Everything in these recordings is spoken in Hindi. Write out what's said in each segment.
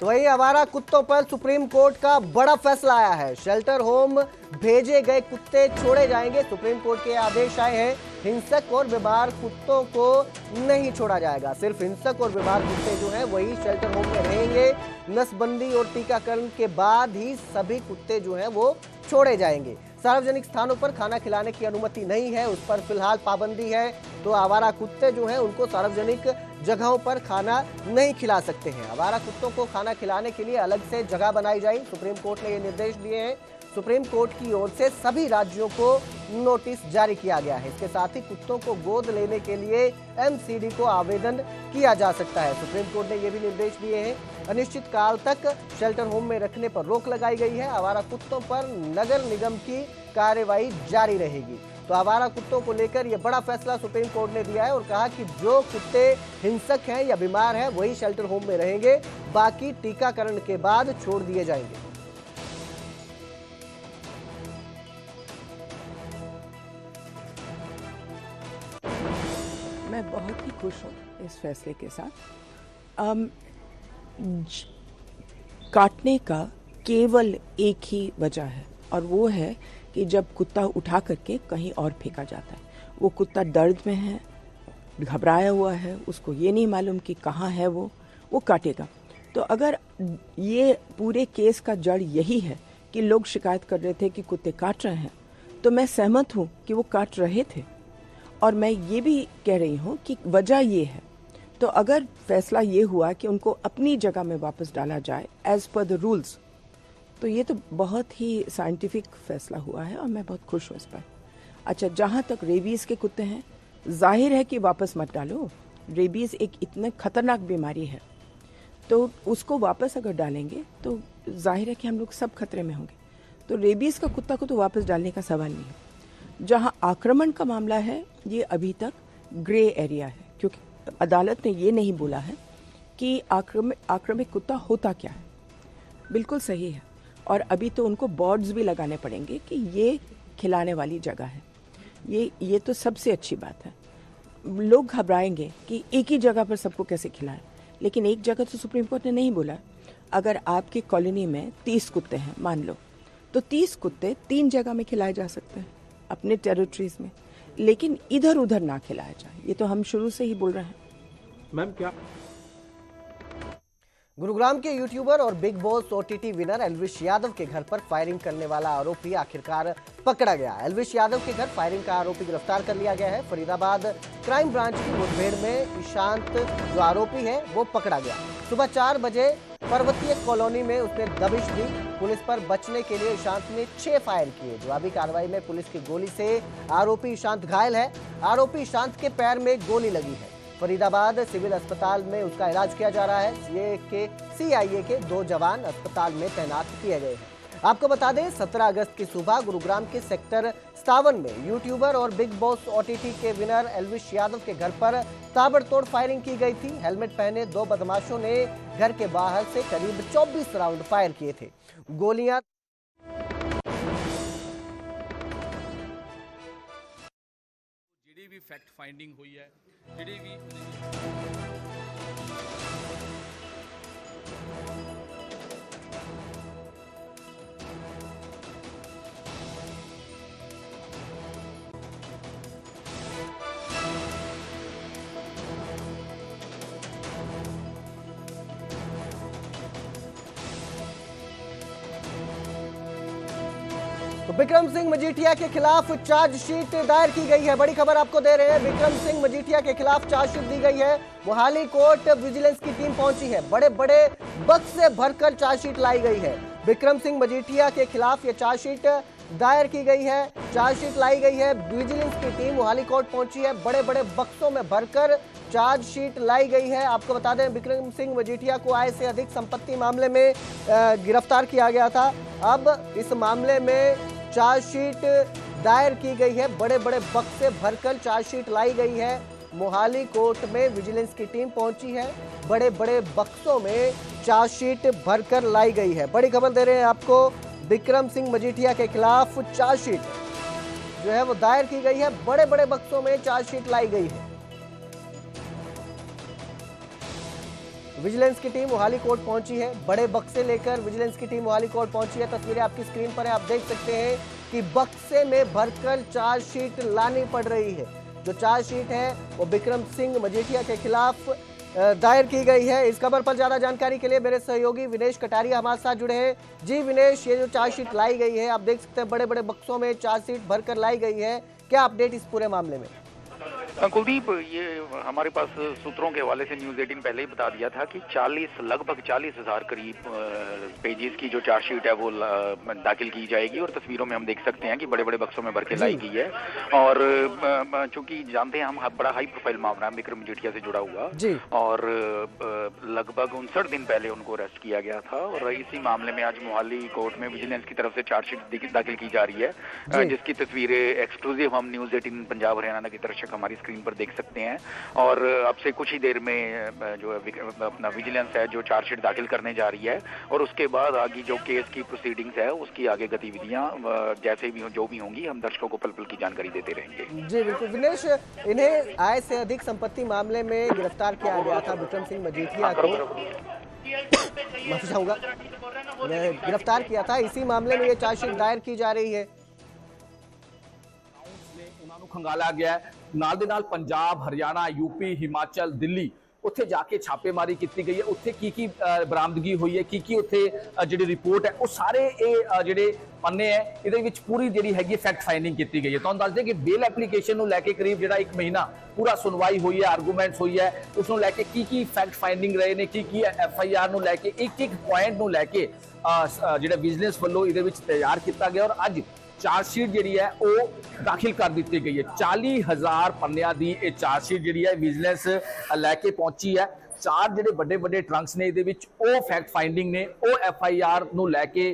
तो वही आवारा कुत्तों पर सुप्रीम कोर्ट का बड़ा फैसला आया है। शेल्टर होम भेजे गए कुत्ते छोड़े जाएंगे। सुप्रीम कोर्ट के आदेश आए हैं, हिंसक और बीमार कुत्तों को नहीं छोड़ा जाएगा। सिर्फ हिंसक और बीमार कुत्ते जो हैं वही शेल्टर होम में रहेंगे। नसबंदी और टीकाकरण के बाद ही सभी कुत्ते जो हैं वो छोड़े जाएंगे। सार्वजनिक स्थानों पर खाना खिलाने की अनुमति नहीं है, उस पर फिलहाल पाबंदी है। तो आवारा कुत्ते जो हैं उनको सार्वजनिक जगहों पर खाना नहीं खिला सकते हैं। आवारा कुत्तों को खाना खिलाने के लिए अलग से जगह बनाई जाए, सुप्रीम कोर्ट ने ये निर्देश दिए हैं। सुप्रीम कोर्ट की ओर से सभी राज्यों को नोटिस जारी किया गया है। इसके साथ ही कुत्तों को गोद लेने के लिए एमसीडी को आवेदन किया जा सकता है। सुप्रीम कोर्ट ने ये भी निर्देश दिए हैं। अनिश्चित काल तक शेल्टर होम में रखने पर रोक लगाई गई है। आवारा कुत्तों पर नगर निगम की कार्रवाई जारी रहेगी। तो आवारा कुत्तों को लेकर यह बड़ा फैसला सुप्रीम कोर्ट ने दिया है और कहा कि जो कुत्ते हिंसक हैं या बीमार हैं वही शेल्टर होम में रहेंगे, बाकी टीकाकरण के बाद छोड़ दिए जाएंगे। मैं बहुत ही खुश हूँ इस फैसले के साथ। काटने का केवल एक ही वजह है और वो है कि जब कुत्ता उठा करके कहीं और फेंका जाता है। वो कुत्ता दर्द में है, घबराया हुआ है, उसको ये नहीं मालूम कि कहाँ है वो काटेगा। तो अगर ये पूरे केस का जड़ यही है कि लोग शिकायत कर रहे थे कि कुत्ते काट रहे हैं, तो मैं सहमत हूँ कि वो काट रहे थे। और मैं ये भी कह रही हूँ कि वजह ये है। तो अगर फैसला ये हुआ कि उनको अपनी जगह में वापस डाला जाए एज पर द रूल्स, तो ये तो बहुत ही साइंटिफिक फैसला हुआ है और मैं बहुत खुश हूँ इस पर। अच्छा, जहाँ तक रेबीज़ के कुत्ते हैं, जाहिर है कि वापस मत डालो। रेबीज़ एक इतने खतरनाक बीमारी है, तो उसको वापस अगर डालेंगे तो जाहिर है कि हम लोग सब खतरे में होंगे। तो रेबीज़ का कुत्ता को तो वापस डालने का सवाल नहीं है। जहाँ आक्रमण का मामला है, ये अभी तक ग्रे एरिया है, क्योंकि अदालत ने ये नहीं बोला है कि आक्रामक कुत्ता होता क्या है। बिल्कुल सही है। और अभी तो उनको बोर्ड्स भी लगाने पड़ेंगे कि ये खिलाने वाली जगह है। ये तो सबसे अच्छी बात है। लोग घबराएंगे कि एक ही जगह पर सबको कैसे खिलाएं, लेकिन एक जगह तो सुप्रीम कोर्ट ने नहीं बोला। अगर आपकी कॉलोनी में 30 कुत्ते हैं मान लो, तो 30 कुत्ते 3 जगह में खिलाए जा सकते हैं अपने टेरिटरीज में, लेकिन इधर उधर ना खिलाया जाए। ये तो हम शुरू से ही बोल रहे हैं। मैम, क्या गुरुग्राम के यूट्यूबर और big boss OTT winner Elvish Yadav के घर पर फायरिंग करने वाला आरोपी आखिरकार पकड़ा गया। एल्विश यादव के घर फायरिंग का आरोपी गिरफ्तार कर लिया गया है। फरीदाबाद क्राइम ब्रांच की मुठभेड़ में ईशांत जो आरोपी है वो पकड़ा गया। सुबह 4 बजे पर्वतीय कॉलोनी में उसने दबिश दी। पुलिस पर बचने के लिए ईशांत ने 6 फायर किए। जवाबी कार्रवाई में पुलिस की गोली से आरोपी ईशांत घायल है। आरोपी ईशांत के पैर में गोली लगी है। फरीदाबाद सिविल अस्पताल में उसका इलाज किया जा रहा है। सीआईए के 2 जवान अस्पताल में तैनात किए गए हैं। आपको बता दें, 17 अगस्त की सुबह गुरुग्राम के सेक्टर 57 में यूट्यूबर और बिग बॉस ओटीटी के विनर एल्विश यादव के घर पर ताबड़तोड़ फायरिंग की गई थी। हेलमेट पहने 2 बदमाशों ने घर के बाहर से करीब 24 राउंड फायर किए थे। गोलियां ਜਿਹੜੀ फैक्ट फाइंडिंग हुई है, ਜਿਹੜੀ भी तो विक्रम सिंह मजीठिया के खिलाफ चार्जशीट दायर की गई है। बड़ी खबर आपको दे रहे हैं, विक्रम सिंह मजीठिया के खिलाफ चार्जशीट दी गई है। मोहाली कोर्ट विजिलेंस की टीम पहुंची है। बड़े बड़े बक्स से भरकर चार्जशीट लाई गई है। विक्रम सिंह मजीठिया के खिलाफ ये चार्जशीट दायर की गई है, चार्जशीट लाई गई है। विजिलेंस की टीम मोहाली कोर्ट पहुंची है। बड़े बड़े बक्सों में भरकर चार्जशीट लाई गई है। आपको बता दें, विक्रम सिंह मजीठिया को आय से अधिक संपत्ति मामले में गिरफ्तार किया गया था। अब इस मामले में चार्जशीट दायर की गई है। बड़े बड़े बक्से भरकर चार्जशीट लाई गई है। मोहाली कोर्ट में विजिलेंस की टीम पहुंची है। बड़े बड़े बक्सों में चार्जशीट भरकर लाई गई है। बड़ी खबर दे रहे हैं आपको, विक्रम सिंह मजीठिया के खिलाफ चार्जशीट जो है वो दायर की गई है। बड़े बड़े बक्सों में चार्जशीट लाई गई है। विजिलेंस की टीम मोहाली कोर्ट पहुंची है, बड़े बक्से लेकर विजिलेंस की टीम मोहाली कोर्ट पहुंची है। तस्वीरें आपकी स्क्रीन पर है, आप देख सकते हैं कि बक्से में भरकर चार्जशीट लानी पड़ रही है। जो चार्जशीट है वो विक्रम सिंह मजीठिया के खिलाफ दायर की गई है। इस खबर पर ज्यादा जानकारी के लिए मेरे सहयोगी विनेश कटारिया हमारे साथ जुड़े हैं। जी विनेश, ये जो चार्जशीट लाई गई है, आप देख सकते हैं बड़े बड़े बक्सों में चार्जशीट भरकर लाई गई है, क्या अपडेट इस पूरे मामले में? कुलदीप, ये हमारे पास सूत्रों के हवाले से न्यूज़ 18 पहले ही बता दिया था कि लगभग 40,000 करीब पेजेस की जो चार्जशीट है वो दाखिल की जाएगी और तस्वीरों में हम देख सकते हैं कि बड़े बड़े बक्सों में भर के लाई गई है। और चूंकि जानते हैं हम, बड़ा हाई प्रोफाइल मामला है विक्रम मजीठिया से जुड़ा हुआ, और लगभग 59 दिन पहले उनको अरेस्ट किया गया था। और इसी मामले में आज मोहाली कोर्ट में विजिलेंस की तरफ से चार्जशीट दाखिल की जा रही है, जिसकी तस्वीरें एक्सक्लूसिव हम न्यूज़ 18 पंजाब हरियाणा के दर्शक हमारी स्क्रीन पर देख सकते हैं। और अब से कुछ ही देर में जो अपना विजिलेंस है जो चार्जशीट दाखिल करने जा रही है, और उसके बाद आगे जो केस की प्रोसीडिंग्स है उसकी आगे गतिविधियां जैसे भी जो भी होंगी हम दर्शकों को पल पल की जानकारी देते रहेंगे। जी बिल्कुल विनेश, इन्हें आय से अधिक संपत्ति मामले में गिरफ्तार किया गया था। विक्रम सिंह मजीठिया को माफी चाहूंगा, गिरफ्तार किया था। इसी मामले में ये चार्जशीट दायर की जा रही है। ਉਹਨਾਂ ਨੂੰ ਖੰਗਾਲਿਆ ਗਿਆ ਨਾਲ ਦੇ ਨਾਲ ਪੰਜਾਬ, ਹਰਿਆਣਾ, यूपी, हिमाचल, दिल्ली ਉੱਥੇ ਜਾ ਕੇ ਛਾਪੇਮਾਰੀ ਕੀਤੀ ਗਈ ਹੈ। ਉੱਥੇ ਕੀ ਬਰਾਮਦਗੀ ਹੋਈ ਹੈ, ਕੀ ਉੱਥੇ ਜਿਹੜੀ ਰਿਪੋਰਟ ਹੈ, ਉਹ ਸਾਰੇ ਇਹ ਜਿਹੜੇ ਪੰਨੇ ਹੈ ਇਹਦੇ ਵਿੱਚ ਪੂਰੀ ਜਿਹੜੀ ਹੈਗੀ ਫੈਕਟ ਫਾਈਂਡਿੰਗ ਕੀਤੀ ਗਈ ਹੈ। ਤੁਹਾਨੂੰ ਦੱਸ ਦੇ ਕਿ ਬੇਲ ਐਪਲੀਕੇਸ਼ਨ ਨੂੰ ਲੈ ਕੇ ਕਰੀਬ ਜਿਹੜਾ 1 ਮਹੀਨਾ ਪੂਰਾ ਸੁਣਵਾਈ ਹੋਈ ਹੈ, ਆਰਗੂਮੈਂਟਸ ਹੋਈ ਹੈ, ਉਸ ਨੂੰ ਲੈ ਕੇ ਕੀ ਫੈਕਟ ਫਾਈਂਡਿੰਗ ਰਹੇ ਨੇ, ਕੀ FIR ਨੂੰ ਲੈ ਕੇ ਇੱਕ ਪੁਆਇੰਟ ਨੂੰ ਲੈ ਕੇ ਜਿਹੜਾ ਵਿਜੀਲੈਂਸ ਵੱਲੋਂ ਇਹਦੇ ਵਿੱਚ ਤਿਆਰ ਕੀਤਾ ਗਿਆ। ਔਰ ਅੱਜ ਚਾਰਜਸ਼ੀਟ ਜਿਹੜੀ ਹੈ ਉਹ ਦਾਖਲ ਕਰ ਦਿੱਤੀ ਗਈ ਹੈ। 40,000 ਪੰਨਿਆਂ ਦੀ ਇਹ ਚਾਰਜਸ਼ੀਟ ਜਿਹੜੀ ਹੈ ਵਿਜੀਲੈਂਸ ਲੈ ਕੇ ਪਹੁੰਚੀ ਹੈ। 4 ਜਿਹੜੇ ਵੱਡੇ ਟਰੰਕਸ ਨੇ ਇਹਦੇ ਵਿੱਚ ਉਹ ਫੈਕਟ ਫਾਈਂਡਿੰਗ ਨੇ, ਉਹ FIR ਨੂੰ ਲੈ ਕੇ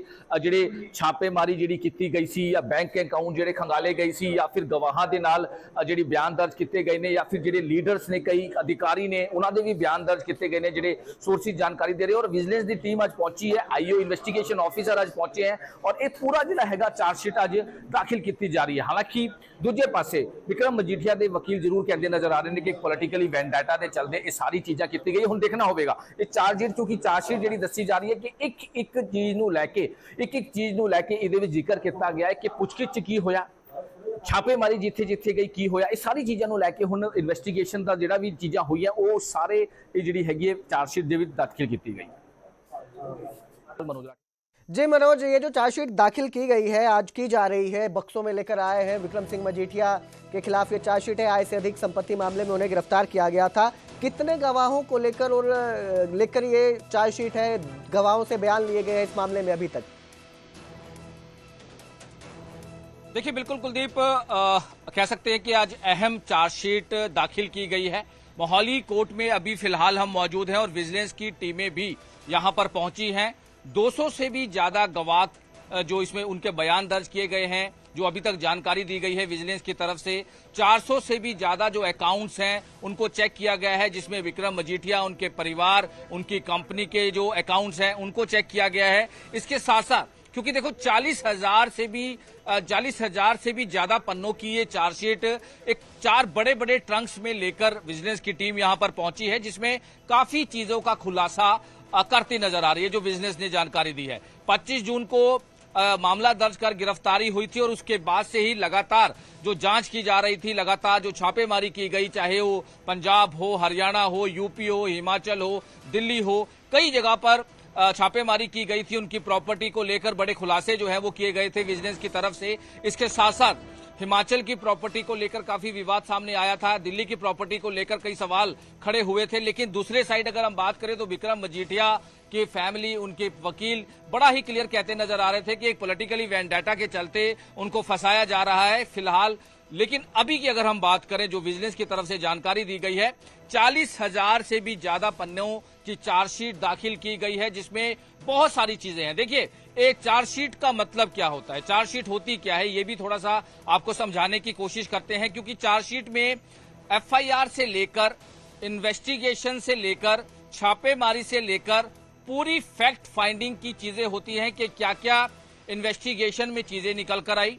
ਜਿਹੜੇ ਛਾਪੇਮਾਰੀ ਜਿਹੜੀ ਕੀਤੀ ਗਈ ਸੀ, ਜਾਂ ਬੈਂਕ ਅਕਾਊਂਟ ਜਿਹੜੇ ਖੰਗਾਲੇ ਗਏ ਸੀ, ਜਾਂ ਫਿਰ ਗਵਾਹਾਂ ਦੇ ਨਾਲ ਜਿਹੜੀ ਬਿਆਨ ਦਰਜ ਕੀਤੇ ਗਏ ਨੇ, ਜਾਂ ਫਿਰ ਜਿਹੜੇ ਲੀਡਰਸ ਨੇ, ਕਈ ਅਧਿਕਾਰੀ ਨੇ, ਉਹਨਾਂ ਦੇ ਵੀ ਬਿਆਨ ਦਰਜ ਕੀਤੇ ਗਏ ਨੇ ਜਿਹੜੇ ਸੋਰਸਿਸ ਜਾਣਕਾਰੀ ਦੇ ਰਹੇ। ਔਰ ਵਿਜੀਲੈਂਸ ਦੀ ਟੀਮ ਅੱਜ ਪਹੁੰਚੀ ਹੈ, IO ਇਨਵੈਸਟੀਗੇਸ਼ਨ ਆਫੀਸਰ ਅੱਜ ਪਹੁੰਚੇ ਹੈ, ਔਰ ਇਹ ਪੂਰਾ ਜਿਹੜਾ ਹੈਗਾ ਚਾਰਜਸ਼ੀਟ ਅੱਜ ਦਾਖਲ ਕੀਤੀ ਜਾ ਰਹੀ ਹੈ। ਹਾਲਾਂਕਿ ਦੂਜੇ ਪਾਸੇ ਵਿਕਰਮ ਮਜੀਠੀਆ ਦੇ ਵਕੀਲ ਜ਼ਰੂਰ ਕਹਿੰਦੇ ਨਜ਼ਰ ਆ ਰਹੇ ਨੇ ਕਿ ਪੋਲੀਟੀਕਲੀ ਵੈਂਡਾਟਾ ਦੇ ਚੱਲਦੇ ਇਹ ਸਾਰੀ ਚੀਜ਼ਾਂ ਕੀਤੀ ਗਈ। ਹੁਣ ਦੇਖਣਾ ਹੋਵੇਗਾ ਇਹ ਚਾਰਜਸ਼ੀਟ, ਕਿਉਂਕਿ ਚਾਰਜਸ਼ੀਟ ਜਿਹੜੀ ਦੱਸੀ ਜਾ ਰਹੀ ਹੈ ਕਿ ਇੱਕ ਚੀਜ਼ ਨੂੰ ਲੈ ਕੇ ਇਹਦੇ ਵਿੱਚ ਜ਼ਿਕਰ ਕੀਤਾ ਗਿਆ ਹੈ ਕਿ ਪੁੱਛਗਿੱਛ 'ਚ ਕੀ ਹੋਇਆ, ਛਾਪੇਮਾਰੀ ਜਿੱਥੇ ਗਈ ਕੀ ਹੋਇਆ, ਇਹ ਸਾਰੀ ਚੀਜ਼ਾਂ ਨੂੰ ਲੈ ਕੇ ਹੁਣ ਇਨਵੈਸਟੀਗੇਸ਼ਨ ਦਾ ਜਿਹੜਾ ਵੀ ਚੀਜ਼ਾਂ ਹੋਈਆਂ ਉਹ ਸਾਰੇ ਇਹ ਜਿਹੜੀ ਹੈਗੀ ਹੈ ਚਾਰਜਸ਼ੀਟ ਦੇ ਵਿੱਚ ਦਾਖਲ ਕੀਤੀ गई। जी मनोज, ये जो चार्जशीट दाखिल की गई है, आज की जा रही है, बक्सों में लेकर आए हैं विक्रम सिंह मजीठिया के खिलाफ ये चार्जशीट है। आय से अधिक संपत्ति मामले में उन्हें गिरफ्तार किया गया था। कितने गवाहों को लेकर ये चार्जशीट है, गवाहों से बयान लिए गए हैं इस मामले में अभी तक? देखिए बिल्कुल कुलदीप, कह सकते हैं कि आज अहम चार्जशीट दाखिल की गई है। मोहाली कोर्ट में अभी फिलहाल हम मौजूद हैं और विजिलेंस की टीमें भी यहां पर पहुंची हैं। 200 से भी ज्यादा गवाह जो इसमें उनके बयान दर्ज किए गए हैं, जो अभी तक जानकारी दी गई है विजिलेंस की तरफ से। 400 से भी ज्यादा जो अकाउंट्स हैं उनको चेक किया गया है, जिसमें विक्रम मजीठिया, उनके परिवार, उनकी कंपनी के जो अकाउंट्स हैं उनको चेक किया गया है। इसके साथ साथ क्योंकि देखो 40,000 से भी ज्यादा पन्नों की ये चार्जशीट एक 4 बड़े ट्रंक्स में लेकर विजिलेंस की टीम यहां पर पहुंची है, जिसमें काफी चीजों का खुलासा करती नजर आ रही है, जो विजिलेंस ने जानकारी दी है। 25 जून को मामला दर्ज कर गिरफ्तारी हुई थी और उसके बाद से ही लगातार जो जांच की जा रही थी, लगातार जो छापेमारी की गई, चाहे वो पंजाब हो, हरियाणा हो, यूपी हो, हिमाचल हो, दिल्ली हो, कई जगह पर छापेमारी की गई थी। उनकी प्रॉपर्टी को लेकर बड़े खुलासे जो है वो किए गए थे विजिलेंस की तरफ से। इसके साथ साथ हिमाचल की प्रॉपर्टी को लेकर काफी विवाद सामने आया था, दिल्ली की प्रॉपर्टी को लेकर कई सवाल खड़े हुए थे। लेकिन दूसरे साइड अगर हम बात करें तो विक्रम मजीठिया की फैमिली, उनके वकील बड़ा ही क्लियर कहते नजर आ रहे थे कि एक पॉलिटिकली वैंडेटा के चलते उनको फंसाया जा रहा है फिलहाल। लेकिन अभी की अगर हम बात करें, जो विजिलेंस की तरफ से जानकारी दी गई है, 40,000 से भी ज्यादा पन्नों की चार्जशीट दाखिल की गई है, जिसमें बहुत सारी चीजें हैं। देखिए, एक चार्जशीट का मतलब क्या होता है, चार्जशीट होती क्या है, ये भी थोड़ा सा आपको समझाने की कोशिश करते हैं। क्योंकि चार्जशीट में FIR से लेकर, इन्वेस्टिगेशन से लेकर, छापेमारी से लेकर पूरी फैक्ट फाइंडिंग की चीजें होती हैं कि क्या क्या इन्वेस्टिगेशन में चीजें निकल कर आई,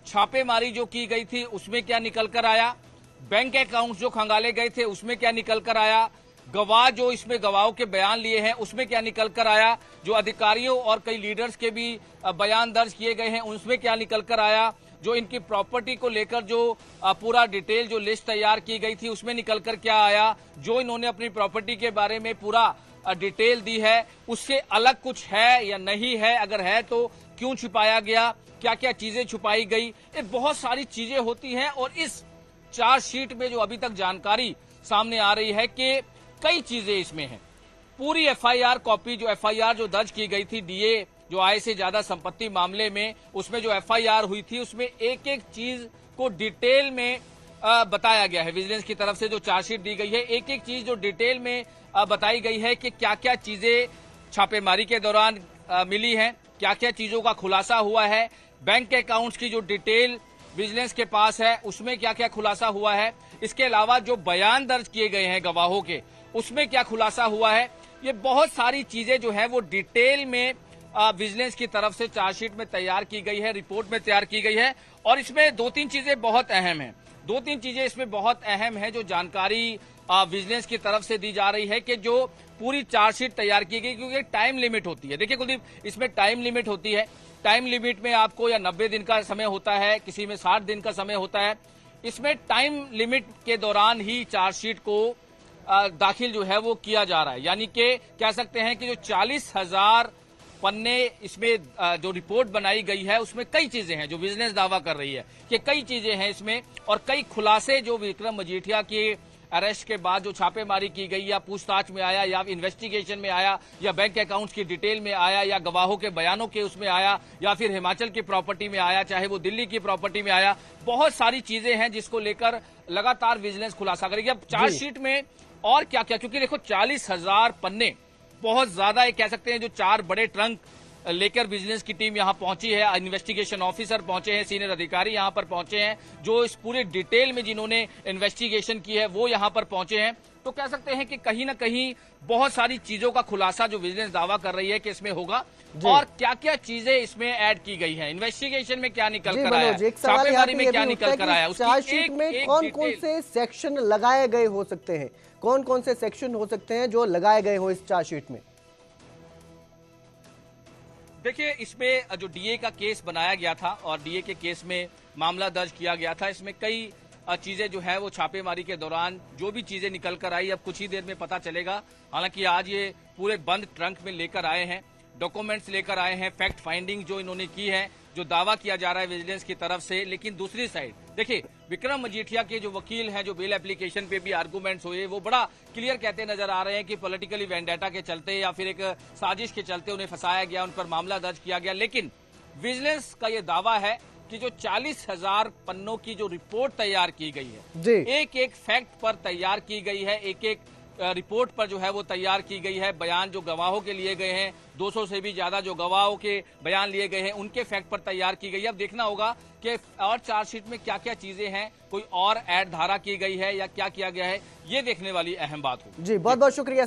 छापेमारी जो की गई थी उसमें क्या निकल कर आया, बैंक अकाउंट जो खंगाले गए थे उसमें क्या निकल कर आया, गवाह जो इसमें गवाहों के बयान लिए हैं उसमें क्या निकल कर आया, जो अधिकारियों और कई लीडर्स के भी बयान दर्ज किए गए हैं उसमें क्या निकल कर आया, जो इनकी प्रॉपर्टी को लेकर जो पूरा डिटेल जो लिस्ट तैयार की गई थी उसमें निकल कर क्या आया, जो इन्होंने अपनी प्रॉपर्टी के बारे में पूरा डिटेल दी है उससे अलग कुछ है या नहीं है, अगर है तो क्यों छुपाया गया, क्या क्या चीजें छुपाई गई, ये बहुत सारी चीजें होती हैं। और इस चार्जशीट में जो अभी तक जानकारी सामने आ रही है कि कई चीजें इसमें हैं। पूरी एफआईआर कॉपी, जो एफआईआर जो दर्ज की गई थी डीए जो आय से ज्यादा संपत्ति मामले में, उसमें जो एफआईआर हुई थी उसमें एक एक चीज को डिटेल में बताया गया है। विजिलेंस की तरफ से जो चार्जशीट दी गई है एक एक चीज जो डिटेल में बताई गई है कि क्या क्या चीजें छापेमारी के दौरान मिली हैं, क्या क्या चीजों का खुलासा हुआ है, बैंक अकाउंट्स की जो डिटेल विजिलेंस के पास है उसमें क्या क्या खुलासा हुआ है, इसके अलावा जो बयान दर्ज किए गए हैं गवाहों के उसमें क्या खुलासा हुआ है। ये बहुत सारी चीजें जो है वो डिटेल में विजिलेंस की तरफ से चार्जशीट में तैयार की गई है, रिपोर्ट में तैयार की गई है। और इसमें दो तीन चीजें बहुत अहम हैं, दो तीन चीजें इसमें बहुत अहम है जो जानकारी विजिलेंस की तरफ से दी जा रही है कि जो पूरी चार्जशीट तैयार की गई, क्योंकि टाइम लिमिट होती है। देखिए कुलदीप, इसमें टाइम लिमिट होती है, टाइम लिमिट में आपको या 90 दिन का समय होता है, किसी में 60 दिन का समय होता है। इसमें टाइम लिमिट के दौरान ही चार्जशीट को दाखिल जो है वो किया जा रहा है, यानी कि कह सकते हैं कि जो 40,000 पन्ने इसमें जो रिपोर्ट बनाई गई है उसमें कई चीजें हैं जो विजिलेंस दावा कर रही है कि कई चीजें हैं इसमें, और कई खुलासे जो विक्रम मजीठिया के अरेस्ट के बाद जो छापेमारी की गई या पूछताछ में आया या इन्वेस्टिगेशन में आया या बैंक अकाउंट्स की डिटेल में आया या गवाहों के बयानों के उसमें आया या फिर हिमाचल की प्रॉपर्टी में आया, चाहे वो दिल्ली की प्रॉपर्टी में आया, बहुत सारी चीजें हैं जिसको लेकर लगातार विजिलेंस खुलासा करेगी। अब चार्जशीट में और क्या क्या, क्योंकि देखो 40,000 पन्ने बहुत ज्यादा है, कह सकते हैं। जो 4 बड़े ट्रंक लेकर विजिलेंस की टीम यहां पहुंची है, इन्वेस्टिगेशन ऑफिसर पहुंचे हैं, सीनियर अधिकारी यहां पर पहुंचे हैं, जो इस पूरे डिटेल में जिन्होंने इन्वेस्टिगेशन की है वो यहां पर पहुंचे हैं। तो कह सकते हैं कि कहीं ना कहीं बहुत सारी चीजों का खुलासा जो विजिलेंस दावा कर रही है कि इसमें होगा, और क्या क्या चीजें इसमें ऐड की गई है, इन्वेस्टिगेशन में क्या निकल कर आया, छापेमारी में क्या निकल कर आया, चार्जशीट में कौन कौन से सेक्शन लगाए गए हो सकते हैं, कौन कौन से सेक्शन हो सकते हैं जो लगाए गए हो इस चार्जशीट में? देखिए, इसमें जो डीए का केस बनाया गया था और डीए के केस में मामला दर्ज किया गया था, इसमें कई चीजें जो है वो छापेमारी के दौरान जो भी चीजें निकल कर आई अब कुछ ही देर में पता चलेगा। हालांकि आज ये पूरे बंद ट्रंक में लेकर आए हैं, डॉक्यूमेंट्स लेकर आए हैं, फैक्ट फाइंडिंग जो इन्होंने की है, जो दावा किया जा रहा है विजिलेंस की तरफ से। लेकिन दूसरी साइड देखिए, विक्रम मजीठिया के जो वकील हैं, जो बेल एप्लीकेशन पे भी आर्गूमेंट्स हुए, वो बड़ा क्लियर कहते नजर आ रहे हैं कि पॉलिटिकली वेंडेटा के चलते या फिर एक साजिश के चलते उन्हें फंसाया गया, उन पर मामला दर्ज किया गया। लेकिन विजिलेंस का ये दावा है कि जो 40,000 पन्नों की जो रिपोर्ट तैयार की गई है, एक एक फैक्ट पर तैयार की गई है, एक एक रिपोर्ट पर जो है वो तैयार की गई है। बयान जो गवाहों के लिए गए हैं, 200 से भी ज्यादा जो गवाहों के बयान लिए गए हैं, उनके फैक्ट पर तैयार की गई है। अब देखना होगा कि और चार्जशीट में क्या क्या चीजें हैं, कोई और ऐड धारा की गई है या क्या किया गया है, ये देखने वाली अहम बात होगी। जी, बहुत बहुत शुक्रिया